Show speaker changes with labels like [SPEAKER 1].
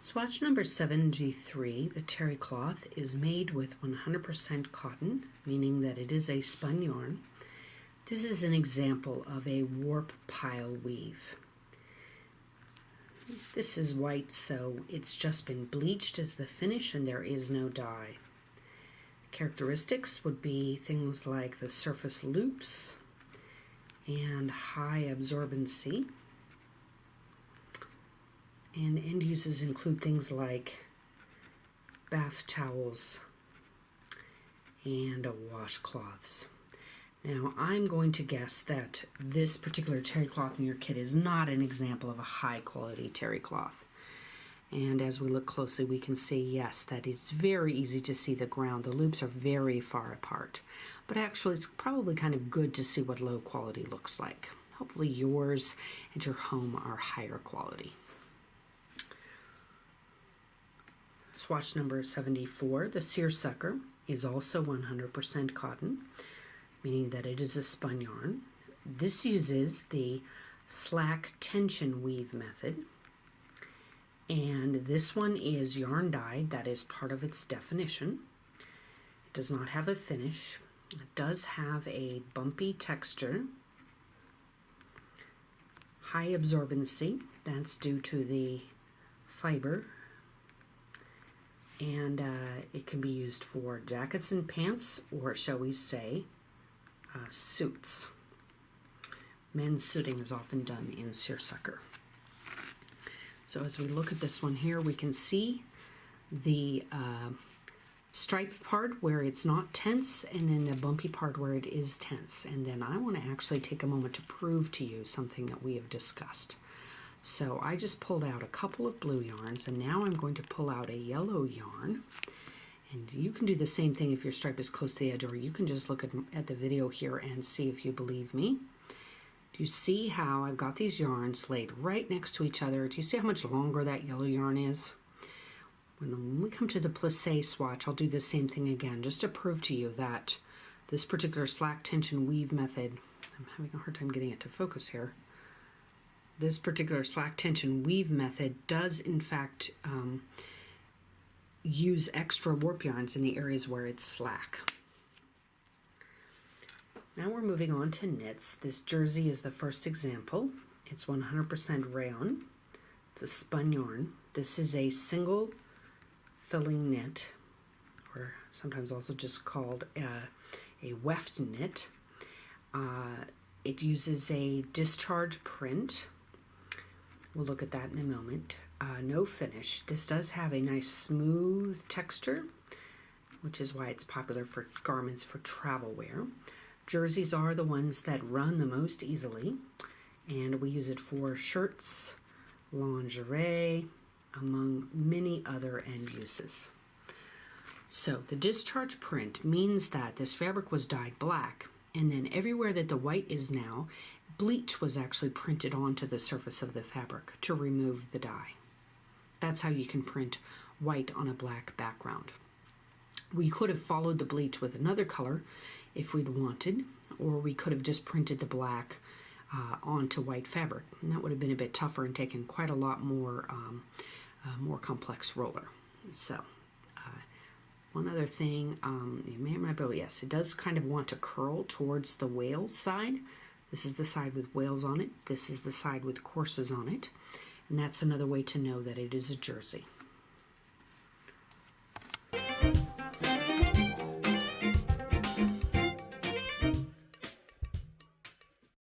[SPEAKER 1] Swatch number 73, the terry cloth, is made with 100% cotton, meaning that it is a spun yarn. This is an example of a warp pile weave. This is white, so it's just been bleached as the finish and there is no dye. Characteristics would be things like the surface loops and high absorbency. And end uses include things like bath towels and washcloths. Now, I'm going to guess that this particular terry cloth in your kit is not an example of a high quality terry cloth. And as we look closely, we can see, yes, that it's very easy to see the ground. The loops are very far apart. But actually, it's probably kind of good to see what low quality looks like. Hopefully yours and your home are higher quality. Swatch number 74, the seersucker, is also 100% cotton, meaning that it is a spun yarn. This uses the slack tension weave method, and this one is yarn dyed. That is part of its definition. It does not have a finish. It does have a bumpy texture, high absorbency. That's due to the fiber. And it can be used for jackets and pants, or shall we say, suits. Men's suiting is often done in seersucker. So as we look at this one here, we can see the striped part where it's not tense, and then the bumpy part where it is tense. And then I want to actually take a moment to prove to you something that we have discussed. So I just pulled out a couple of blue yarns, and now I'm going to pull out a yellow yarn. And you can do the same thing if your stripe is close to the edge, or you can just look at the video here and see if you believe me. Do you see how I've got these yarns laid right next to each other? Do you see how much longer that yellow yarn is? When we come to the plissé swatch, I'll do the same thing again, just to prove to you that this particular slack tension weave method, I'm having a hard time getting it to focus here. This particular slack tension weave method does in fact use extra warp yarns in the areas where it's slack. Now we're moving on to knits. This jersey is the first example. It's 100% rayon. It's a spun yarn. This is a single filling knit, or sometimes also just called a weft knit. It uses a discharge print. We'll look at that in a moment. No finish. This does have a nice smooth texture, which is why it's popular for garments for travel wear. Jerseys are the ones that run the most easily, and we use it for shirts, lingerie, among many other end uses. So the discharge print means that this fabric was dyed black, and then everywhere that the white is now, bleach was actually printed onto the surface of the fabric to remove the dye. That's how you can print white on a black background. We could have followed the bleach with another color if we'd wanted, or we could have just printed the black onto white fabric. And that would have been a bit tougher and taken quite a lot more complex roller. So one other thing, you may remember, yes, it does kind of want to curl towards the wale side. This is the side with wales on it. This is the side with courses on it. And that's another way to know that it is a jersey.